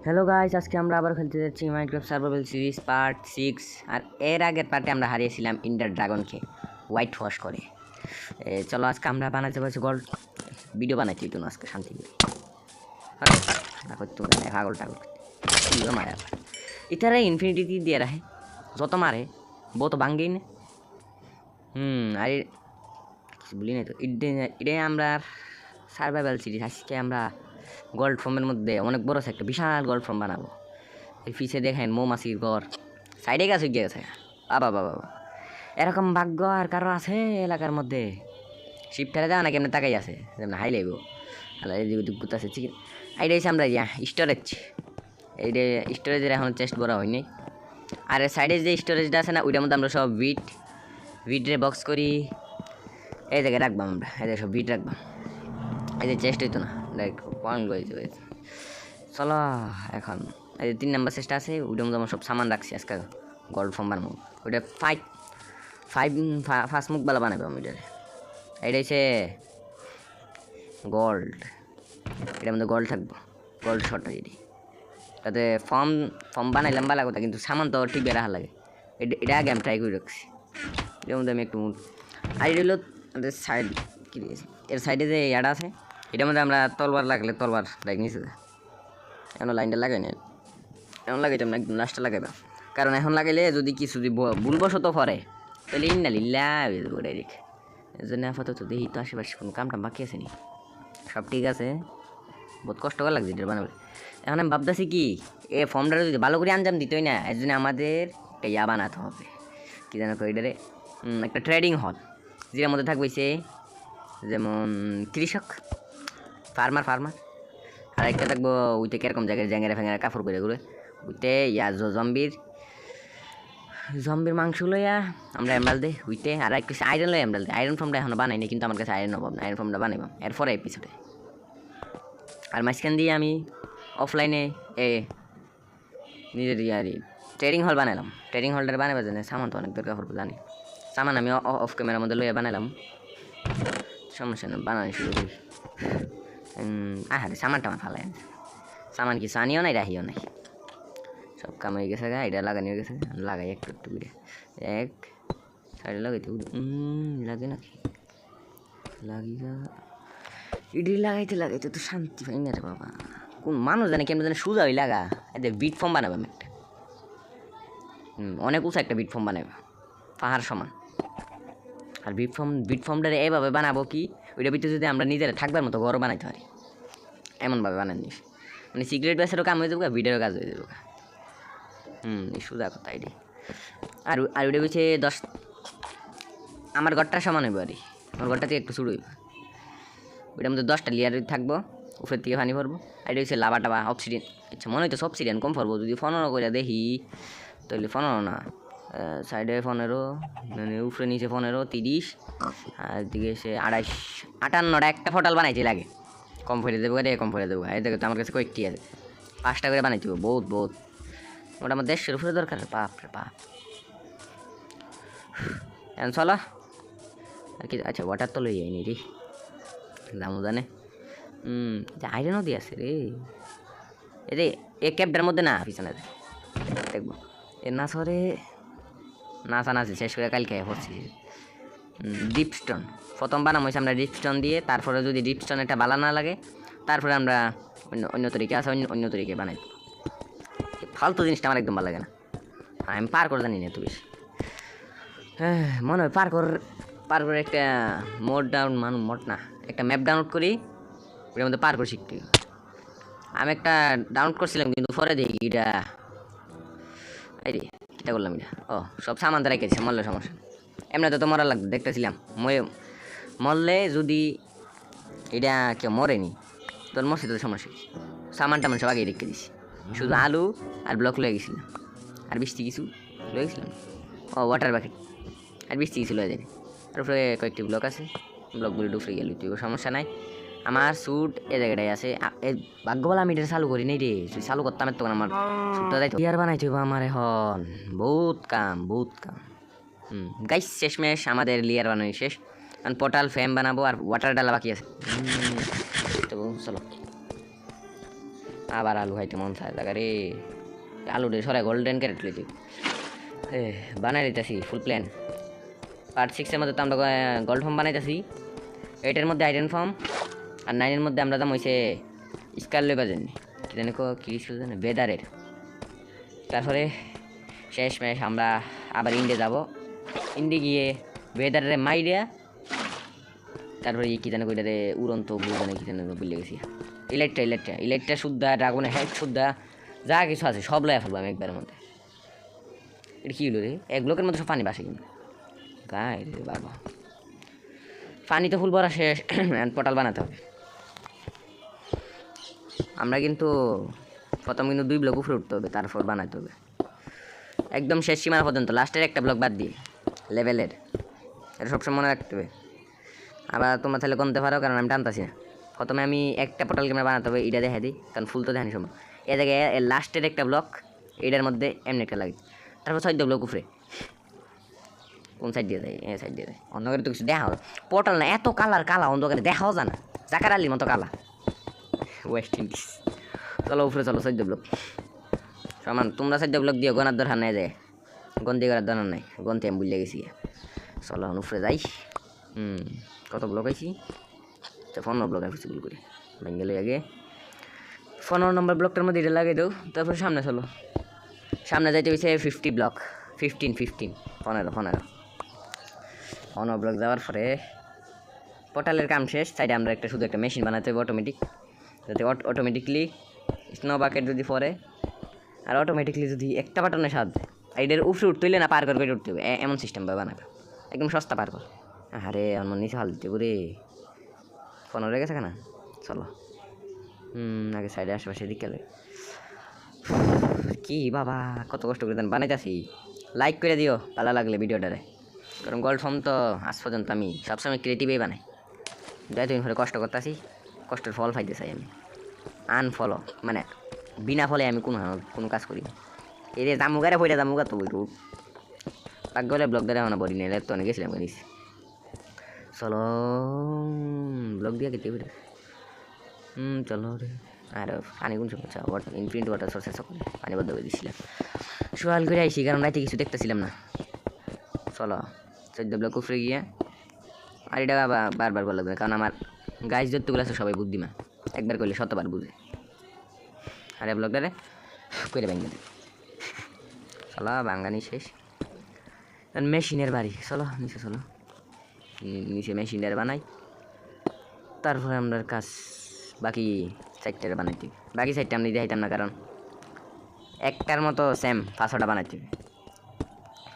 Hello guys, আজকে আমরা আবার খেলতে যাচ্ছি মাইনক্রাফট সার্ভাইভাল সিরিজ পার্ট 6। আর এর আগের পার্টে আমরা হারিয়েছিলাম ইন্ডার ড্রাগনকে হোয়াইট ওয়াশ করে। চলো আজকে আমরা বানাতে পারছি গোল্ড ভিডিও বানাচ্ছি তো আজকে শান্তি পাগল টাগল মারা ইতারা ইনফিনিটি দিয়ে রাখে যত মারে বো তো ভাঙ্গেই না। আর কিছু বলি না তো এটাই আমরা সার্ভাইভাল সিরিজ। আজকে আমরা গোল্ড ফর্মের মধ্যে অনেক বড় একটা বিশাল গোল্ড ফর্ম বানাবো। এই পিছিয়ে দেখেন মৌমাছির ঘর, সাইডে গাছ উঠে গেছে। বাবা বাবা এরকম ভাগ্য আর কারো আছে এলাকার মধ্যে? শিফটারে দেওয়া না কেমন তাকাই আছে যেমন হাই লাগবো দুঃখ আছে চিকেন। এইটা হচ্ছে আমরা স্টোরেজ, এইটা স্টোরেজের এখন চেস্ট করা হয়নি। আর সাইডে যে স্টোরেজটা আছে না ওইটার মধ্যে আমরা সব বিটরে বক্স করি এই জায়গায় রাখবাম। আমরা এই জায়গায় সব বিট রাখবাম, এই যে চেস্ট হইতো না ডাইরেক্ট পয়েন্ট করে। চলো এখন এই যে 3 নম্বর চেষ্টা আছে ওইটার মধ্যে আমরা সব সামান রাখছি আজকে গোল্ড ফর্ম বানাবো। ওইটা ফার্স্ট মুখ বালা বানাবো আমি এটারে। এইটা হচ্ছে গোল্ড, এটার মধ্যে গোল্ড থাকবো, গোল্ড শর্টটা যেটি তাতে ফর্ম বানাইলাম বালা কথা, কিন্তু সামান তো ঠিক রাখা লাগে। এটা আগে আমি ট্রাই করে রাখছি। এটার মধ্যে আমি একটু আর এটা হলো সাইড কী দিয়েছি, এর সাইডে যে ইয়াটা আছে এটার মধ্যে আমরা তলবার লাগলে তলবার লাইক নিচে এখন লাইনটা লাগাই না, এখন লাগাইতাম না, একদম লাস্টটা লাগাইবা। কারণ এখন লাগাইলে যদি কিছু ভুলবশত পরে তাহলে ইন্না লিল্লা হয়ে যাবো ডাইরেক্ট। এই জন্য আপাতত দেখি তো আশেপাশে কোনো কামটা বাকি আছে নি, সব ঠিক আছে। বহুত কষ্টকর লাগছে এটা বানাবে। এখন আমি ভাবতেছি কি এই ফর্মটা যদি ভালো করে আঞ্জাম দিতই না, এর জন্য আমাদের একটা ইয়া বানাতে হবে, কী জানো এটারে একটা ট্রেডিং হল, যেটার মধ্যে থাকবে সে যেমন কৃষক ফার্মার আর একটা থাকবো ওইতে কীরকম জায়গায় জ্যাঙ্গেরা ফ্যাঙ্গেরা কাপড় করে ঘুরে ওইতে ইয়া জম্বির মাংস লইয়া আমরা এমরাল দিই ওইতে। আর একটু আয়রন লই এমরাল দিই। আয়রন ফর্মটা এখনো বানাইনি, কিন্তু আমার কাছে আয়রন অভাব না, আয়রন ফর্মটা বানাইবাম এরপরে এপিসোডে। আর মাঝখান দিয়ে আমি অফলাইনে নিজের ইয়ারি ট্রেডিং হল বানালাম। ট্রেডিং হলটা বানাবার জন্য সামান তো অনেক দরকার পড়বো জানি। সামান আমি অফ ক্যামেরার মধ্যে লইয়া বানালাম, সমস্যা না, বানানো শুরু করি। সামানটা আমার ভালো আছে, সামান কিছু আনিও নাই রাখিও নাই, সব কাম হয়ে গেছে গা। এটা লাগানি হয়ে গেছে, লাগাই একটু করে এক সাইডে লাগাইতে লাগে নাকি ইডি লাগাইতে তো শান্তি পাই না রে বাবা। কোন মানুষ জানে কেমন জানে সোজা ওই লাগা এদের বিট ফর্ম বানাবে আমি একটা অনেক উঁচা একটা বিট ফর্ম বানাবে পাহাড় সমান। আর বিট ফর্মটা এইভাবে বানাবো কি ওইটার ভিতরে যদি আমরা নিজেরা থাকবার মতো ঘরও বানাইতে পারি, এমনভাবে বানানিস মানে সিগারেট বেসারও কাম হয়ে যাবো, ভিডিওরও কাজ হয়ে যাবো। এই সোজা কথা আইডি। আর ওইটা হচ্ছে 10 আমার ঘরটা সমান হইব। আর আমার ঘরটা থেকে একটু শুরু হইব, ওইটার মধ্যে 10টা লেয়ার থাকবো, উপরের থেকে পানি পড়বো। আর এটা হচ্ছে লাভা টাবা অবসিডিয়ান। আচ্ছা মনে হয়তো অবসিডিয়ান কম পড়বো, যদি 15 করে দেখি তাহলে 15 না, সাইডে 15 মানে উপরে নিচে 15 30 আর দিকে সে 28 58টা একটা ফটাল বানাইতে লাগে। কম ফেলে দেবো রে, কম ফেলে দেবো। এই দেখো তো আমার কাছে কয়েকটি আছে, 5টা করে বানাইতে হবে। বহুত ওটা আমার 150 উপরে দরকার। বাপ রে বাপ। এখন চলো আর কি। আচ্ছা ওয়াটার তো লই যায়নি রে, দামও জানে। আইরনও দিয়ে আছে রে রে এ ক্যাবটার মধ্যে না পিছনে দেখবো এ না সরে নাচানাচি শেষ করে কালকে পড়ছি। ডিপস্টোন প্রথম বানাম হয়েছে আমরা ডিপস্টোন দিয়ে, তারপরে যদি ডিপস্টোন একটা বালা না লাগে তারপরে আমরা অন্য তরিকে আছে অন্য তরিকে বানাই। ফালতু জিনিসটা আমার একদম ভালো লাগে না। আমি পার করে জানি না তুই হ্যাঁ মনে হয় পার করে একটা মোড না একটা ম্যাপ ডাউনলোড করি, ওটার মধ্যে পার করে শিখতে। আমি একটা ডাউনলোড করছিলাম কিন্তু পরে দেখি এটা এই রে কীটা করলাম এটা সব সামান দ্বারা রেখেছে। মরলে সমস্যা, এমনি তো মরা লাগতো দেখতেছিলাম। মরলে যদি এটা কেউ মরেনি তোর মরছি তো সমস্যা, সামানটা মানে সব আগেই রেখে দিছি। শুধু আলু আর ব্লক লয়ে গেছিলাম, আর বৃষ্টি কিছু লয়ে গেছিলাম। ওয়াটার বাকেট আর বৃষ্টি কিছু লয়ে যাবে। আর উপরে কয়েকটি ব্লক আছে, ব্লকগুলো ডুবরে গেল তুই সমস্যা নাই। আমার স্যুট এ জায়গাটায় আছে। ভাগ্যবলা আমি এটা চালু করি নাই রে, তুই চালু করতাম তখন আমার স্যুটটা যাইতো। ইয়ার বানাইতে হবে আমার এখন, বহুত কাম। গাইস শেষমেশ আমাদের লেয়ার বানানো শেষ। কারণ পোর্টাল ফ্রেম বানাবো আর ওয়াটার ডালা বাকি আছে। তো চলো আবার আলু খাইতে মন চায় জায়গা রে আলু রে সরাই গোল্ডেন ক্যারেট লইতে বানাই দিতেছি ফুল প্ল্যান পার্ট 6-এর মধ্যে তো আমরা গোল্ড ফর্ম বানাইতেছি 8-এর মধ্যে আয়রন ফর্ম আর 9-এর মধ্যে আমরা দাম হয়েছে স্কার লইবা জানি কি জানি কি ছিল জানি বেদারের তারপরে শেষ ম্যাচ আমরা আবার ইন্ডিয়া যাব ইন্ডিয়া গিয়ে বেদারের মাইরিয়া তারপরে কি জানি কইটারে উড়ন্ত জানি কি জানি ভুলে গেছি ইলেকট্রা শুদ্ধা ড্রাগনের হেড শুদ্ধা যা কিছু আছে সব লয়া ফেলবো আমি একবারের মধ্যে এটা কী হলো রে এক ব্লকের মধ্যে সব পানি বাসে কিন্তু গায়ে রে বাবা পানি তো ফুল ভরা শেষ পোর্টাল বানাতে হবে আমরা কিন্তু প্রথম কিন্তু 2 ব্লক উপরে উঠতে হবে তারপর বানাতে হবে একদম শেষ সীমানা পর্যন্ত লাস্টের একটা ব্লক বাদ দিয়ে লেভেলের এটা সবসময় মনে রাখতে হবে আবার তোমরা তাহলে কমতে পারো কারণ আমি টানতাছি না প্রথমে আমি একটা পোর্টাল ক্যামেরা বানাতে হবে এটা দেখা দিই কারণ ফুল তো দেখানি সময় এ জায়গায় লাস্টের একটা ব্লক এটার মধ্যে এমনি একটা লাগে তারপর 14 ব্লক উপরে কোন সাইড দিয়ে যায় এ সাইড দিয়ে যায় অন্ধকারে তো কিছু দেখা হবে পোর্টাল না এত কালা অন্ধকারে দেখাও জানা জাকার আলির মতো কালা ওয়েস্ট ইন্ডিজ চলো উপরে চলো 14 ব্লক সমান তোমরা 14 ব্লক দিও গনার দরকার নাই যায় গন্তি করার দরকার নাই গন্তি আমি ভুলে গেছি চলো উপরে যাই কত ব্লক আইছি 15 ব্লক আইছি ভুল করে ভেঙে গেলে আগে 15 নম্বর ব্লকটার মধ্যে এটা লাগিয়ে দাও তারপর সামনে চলো সামনে যাইতে হয়েছে 50 ব্লক 15 ব্লক যাওয়ার পরে পোর্টালের কাম শেষ সাইডে আমরা শুধু একটা মেশিন বানাতে হবে অটোমেটিক যাতে অটোমেটিকলি স্নো বাকেট যদি পরে আর অটোমেটিকলি যদি একটা বাটনের সাহায্যে এটার উপরে উঠতে হইলে না পার করে উঠতে হবে এমন সিস্টেম বানাবে একদম সস্তা পার কর আরে আমার নিচে হাল দিতে পুরে 15 হয়ে গেছে কেনা চলো আগে সাইডে আশেপাশে দিকে কি বাবা কত কষ্ট করে দেন বানাইতেছি লাইক করে দিও ভালো লাগলে ভিডিওটারে কারণ গোল্ড ফর্ম তো আজ পর্যন্ত আমি সবসময় ক্রিয়েটিভই বানাই 2 দিন ধরে কষ্ট করতেছি কষ্টের ফল পাইতে চাই আমি আনফলো মানে বিনা ফলে আমি কোনো কাজ করি না এই যে জামুগারে পয়টা জামুগা তো বইটু পাক গলে ব্লক ধরে আমার বডি নিয়ে তো অনেক গেছিলাম নিছি চলো ব্লক দিয়ে কেটে বেড়ে চলো রে আর পানি কোন সময় ওয়াটার ইনফিনিট ওয়াটার সোর্সেস করে পানি বদ্ধ করে দিয়েছিলাম সকাল করে আইসি কারণ রাইতে কিছু দেখতেছিলাম না চলো 14 ব্লক উপরে গিয়ে আর এটা বারবার বলা লাগবে কারণ আমার গাইজ যতগুলো আছে সবাই বুদ্ধিমান একবার করলে 100বার বুঝে আরে ব্লকটারে করে ভেঙে দেবে চলো বাঙ্গানি শেষ মেশিনের বাড়ি চলো নিচে চলো নিচে মেশিনের বানাই তারপরে আমরা কাজ বাকি সাইডটা বানাইতে বাকি সাইডটা আমি দেখাইতাম না কারণ একটার মতো সেম 500টা বানাইতে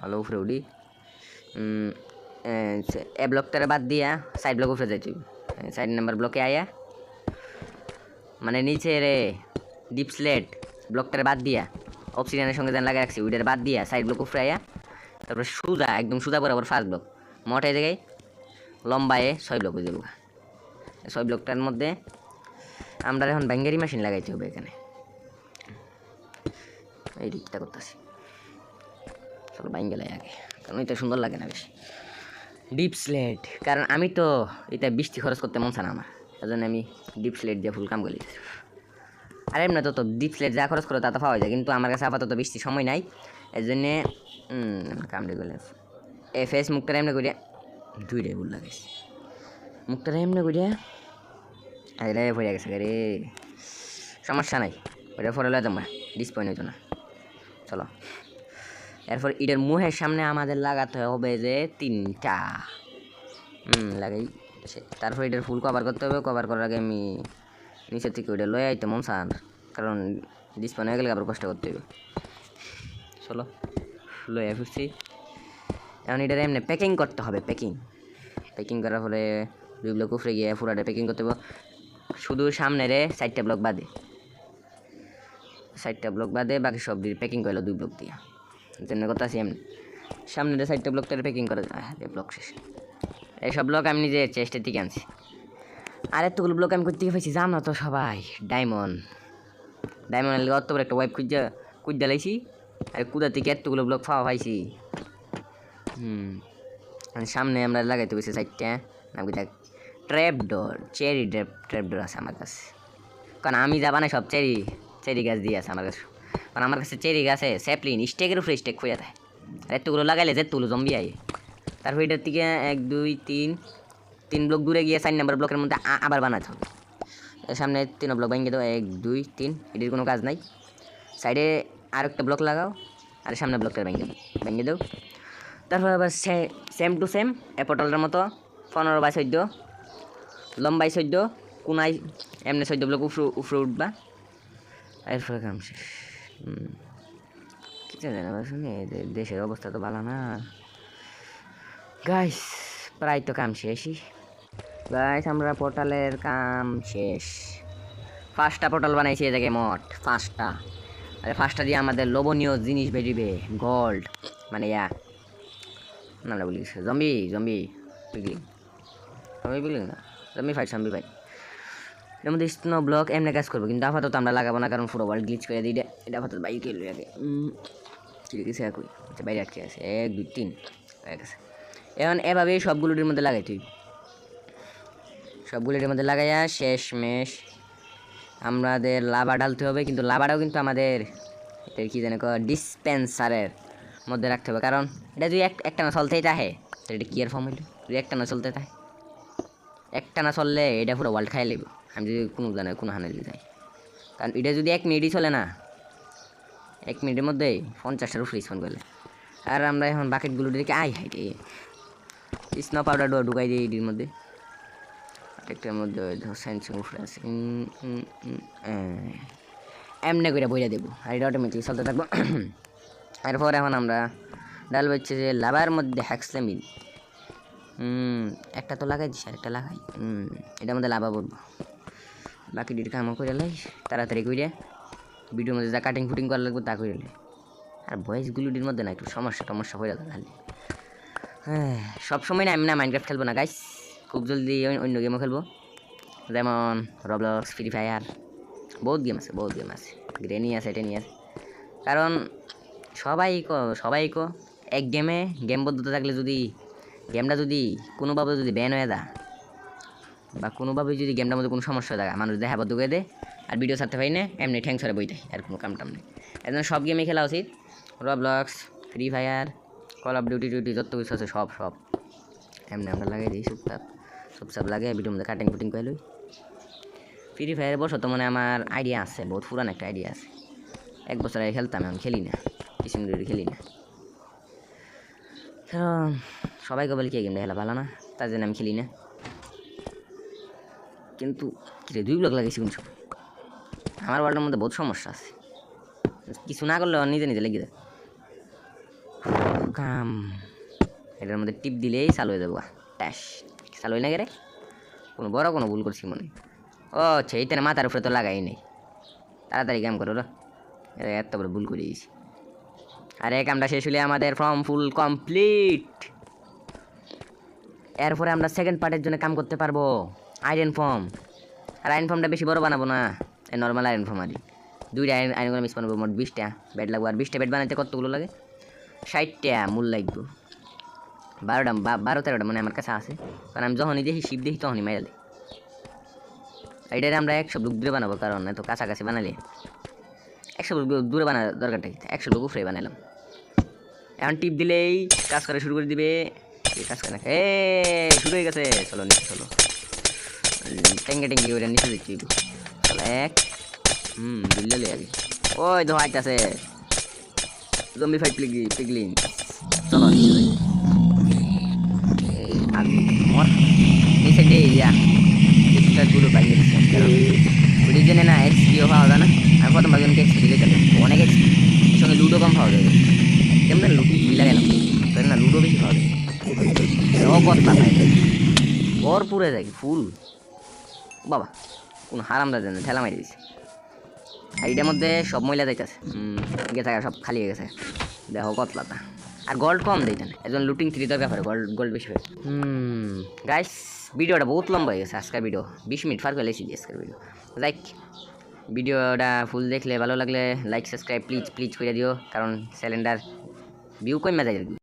হলো উপরে উঠি এ ব্লকটারে বাদ দিয়া সাইড ব্লক উপরে যাইতে সাইড নাম্বার ব্লকে আয়া মানে নিচে রে ডিপ স্লেট ব্লকটারে বাদ দিয়া অক্সিজেনের সঙ্গে যেন লাগিয়ে রাখছি ওইটার বাদ দিয়া সাইড ব্লক উপরে আয়া তারপরে সোজা একদম সোজা বরাবর ফার্স্ট ব্লক মোটে জায়গায় লম্বায় 6 ব্লক হয়ে যাবো 6 ব্লকটার মধ্যে আমরা এখন ব্যাঙ্গারি মেশিন লাগাইতে হবে এখানে এই দিকটা করতেছি চলো ব্যাঙ্গেলাই আগে কারণ এটা সুন্দর লাগে না বেশি ডিপ স্লেট কারণ আমি তো এটা বৃষ্টি খরচ করতে মন চায় না আমার এজন্য আমি ডিপ স্লেট দিয়ে ফুল কাম করি আর এমনি তো ডিপ স্লেট যা খরচ করে তা তো পাওয়া যায় কিন্তু আমার কাছে আপাতত বৃষ্টি সময় নাই এর জন্যে কামড়ে গেলে ফেস মুখটা এমনি করিয়া 2টাই ভুল লাগাইছি মুখটা এমনি করিয়া আরে পড়ে গেছে রে সমস্যা নাই ওটা পরে লয়ে যাবো ডিসপয়েন্ট হইতো না চলো এরপর এটার মুখের সামনে আমাদের লাগাতে হবে যে 3টা লাগাই তারপর এটার ফুল কভার করতে হবে কভার করার আগে আমি নিচের থেকে ওইটা লয়ে আইতে মন চান কারণ ডিসপয়েন্ট হয়ে গেলে আবার কষ্ট করতে হবে চলো লয়ে ফিরছি এখন এটার এমনি প্যাকিং করতে হবে প্যাকিং করার ফলে 2 ব্লক উপরে গিয়ে পুরাটা প্যাকিং করতে হবে শুধু সামনের 4টা ব্লক বাদে বাকি সব দিয়ে প্যাকিং করলো 2 ব্লক দিয়ে জন্য কথা আছে এমনি সামনের 4টা ব্লকটারে প্যাকিং করে ব্লক শেষ এইসব ব্লক আমি নিজে চেষ্টার থেকে আনছি আর এতগুলো ব্লক আমি করতে পাইছি জানো তো সবাই ডায়মন্ড অত বড় একটা ওয়েব কুইজা লাইছি আর কুদা থেকে এতগুলো ব্লক পাওয়া পাইছি সামনে আমরা লাগাইতে গেছি 4টা নাকি দেখ ট্র্যাপডোর চেরি ট্র্যাপডোর আছে আমার কাছে কারণ আমি যাবা না সব চেরি গাছ দিয়ে আছে আমার কাছে, কারণ আমার কাছে চেরি গাছে স্যাপলিন স্টেকের উপরে স্টেক হয়ে যায়। আর এতগুলো লাগাইলে যে তুলো জম্বি আই। তারপর এটার থেকে 1 2 3 ব্লক দূরে গিয়ে 4 নম্বর ব্লকের মধ্যে আবার বানাতে হবে। এর সামনে 3 ব্লক ভেঙে দাও, 1 2 3, এটির কোনো কাজ নাই। সাইডে আরেকটা ব্লক লাগাও, আর সামনে ব্লকটা ভেঙে দাও। তারপর আবার সেম টু সেম এ পটলটার মতো 15/14 লম্বাই 14 কোনায় এমনি 14 ব্লক উপরে উঠবা। এরপরে কাম শেষ। কি জানি না শুনে দেশের অবস্থা তো ভালো না গাইস, প্রায় তো কাম শেষই গাইস। আমরা পোর্টালের কাম শেষ, 5টা পোর্টাল বানাইছি এ জায়গায়, মোট 5টা। আরে 5টা দিয়ে আমাদের লোভনীয় জিনিস বেরিবে, গোল্ড মানে নামটা বলি জম্বি পিগলিং না, জম্বি ফাইট এর মধ্যে স্নো ব্লক এমনি কাজ করবো, কিন্তু আপাতত আমরা লাগাবো না, কারণ পুরো ওয়ার্ল্ড গ্লিচ করে দিই। এটা আপাতত বাইরে খেলবে আগে। ঠিক আছে একই, আচ্ছা বাইরে আটকে আছে, 1 2 3 হয়ে গেছে। এখন এভাবেই সবগুলোটির মধ্যে লাগাই, তুই সবগুলোটির মধ্যে লাগাইয়া শেষমেশ আমাদের লাভা ঢালতে হবে, কিন্তু লাভাটাও কিন্তু আমাদের এটা কি জানে ডিসপেন্সারের মধ্যে রাখতে হবে, কারণ এটা যদি একটা না চলতেই থাকে, এটা কি এর ফর্ম হইল, যদি একটা না চলতে থাকে, একটা না চললে এটা পুরো ওয়ার্ল্ড খাই লাগবে। আমি যদি কোনো হানে দিতে যাই, কারণ এটা যদি 1 মিনিটই চলে না, 1 মিনিটের মধ্যেই 50টার উপরে স্পন করলে। আর আমরা এখন বাকেটগুলো দিকে হাইটে স্নো পাউডার ঢুকাই দিই এটির মধ্যে, একটার মধ্যে সাইন্সের উপরে আছে, এমনি করে বইয়া দেবো, আর এটা অটোমেটিক চলতে থাকবো। এরপর এখন আমরা ডাল হচ্ছে যে লাভার মধ্যে হ্যাক্সলেমিন, একটা তো লাগাই দিস, আরেকটা লাগাই, এটার মধ্যে লাভা বলবো। বাকি ডিট কামও করে লাই তাড়াতাড়ি করে, ভিডিওর মধ্যে যা কাটিং ফুটিং করা লাগবে তা করে লাই। আর ভয়েসগুলোটির মধ্যে না একটু সমস্যা হয়ে যাবে খালি। হ্যাঁ, সবসময় না আমি না মাইনক্রাফট খেলবো না গাইস, খুব জলদি অন্য গেমও খেলবো, যেমন রবলক্স, ফ্রি ফায়ার, বহুত গেম আছে, গ্রেনি আছে, টেনি আছে। কারণ সবাই কো এক গেম বদ্ধতা থাকলে যদি গেমটা যদি কোনোভাবে যদি ব্যান হয়ে যায়, বা কোনোভাবে যদি গেমটার মধ্যে কোনো সমস্যা থাকে, মানুষ দেখা বদ্ধ করে দেয় আর ভিডিও ছাড়তে পারি না, এমনি ঠ্যাং ছড়ে বই দেয়, আর কোনো কাম নেই। এর জন্য সব গেমই খেলা উচিত, Roblox, Free Fire, Call of Duty যত কিছু আছে সব এমনি আমরা লাগাই দিই, সব লাগে ভিডিওর মধ্যে কাটিং ফুটিং করে লই। ফ্রি ফায়ার বসো তো মানে আমার আইডিয়া আছে, বহুত পুরান একটা আইডিয়া আছে, 1 বছর আগে খেলতাম, এখন খেলি না, কিছুদিন ধরে খেলি না, কারণ সবাইকে বলে কি গেমটা খেলা ভালো না, তার জন্য আমি খেলি না। কিন্তু 2 ব্লক লাগাইছি কোন সময়, আমার ওয়ার্ল্ডের মধ্যে বহুত সমস্যা আছে, কিছু না করলে নিজে লেগে যায় কাম। এটার মধ্যে টিপ দিলেই চালু হয়ে যাবো, ট্যাশ চালু হয় না গেলে কোনো ভুল করছি মনে। ও সেইটা মাথার উপরে তো লাগাই নেই, তাড়াতাড়ি কাম করো, এত বড় ভুল করে দিয়েছি। আর এই কামটা শেষ হলে আমাদের ফর্ম ফুল কমপ্লিট। এরপরে আমরা সেকেন্ড পার্টের জন্য কাম করতে পারবো আয়রন ফর্ম। আর আয়রন ফর্মটা বেশি বড় বানাবো না, এই নর্মাল আয়রন ফর্ম আর 2টা আয়রন করে মিস বানাবো, মোট 20টা বেড লাগবো। আর 20টা বেড বানাইতে কতগুলো লাগে, 60টা মূল লাগবে, 12-13টা মানে আমার কাছে আছে, কারণ আমি যখনই দেখি শিপ দেখি তখনই মাইরা দিই। এটারে আমরা 100 ব্লক দূরে বানাবো, কারণ এত কাছাকাছি বানালে 100 ব্লক দূরে বানার দরকারটাই, 100 ব্লক উপরে বানালাম। এখন টিপ দিলেই কাজ করা শুরু করে দিবে, কাজ করে না, শুরু হয়ে গেছে, চলো নিচে চলো, টেঙ্গি করে নিচে দিচ্ছি, চলো 1 দিল্লি আগে, ওই তো হাইটাছে জম্বি ফাইট পিগলিং, চলো নিচে দিয়ে গুলো বাইরে ওই জন্য না এক্সপিও পাওয়া যায় না, আর প্রথম ভাগে এক্সপি দিলে অনেক এক্সপি, সঙ্গে লুডো কম পাওয়া যাবে, কেমন লুডো লাগে না, লুডো বেশি পাওয়া যায়, অবস্থা নাই ভরপুরে যায় ফুল বাবা, কোন হারামদা জানে ঠেলা মারি দিছে। আর এটার মধ্যে সব মহিলা যাইতেছে, গেছে সব খালি হয়ে গেছে, দেখো কতলাটা। আর গোল্ড কম দেয় না, একজন লুটিং 3 দরকার পড়ে, গোল্ড বেশি হয়। গাইস ভিডিওটা বহুত লম্বা হয়ে গেছে, আজকের ভিডিও 20 মিনিট পার করে লেছি আজকের ভিডিও। লাইক ভিডিওটা ফুল দেখলে ভালো লাগলে লাইক সাবস্ক্রাইব প্লিজ করে দিও, কারণ চ্যানেলটার ভিউ কমে যায়।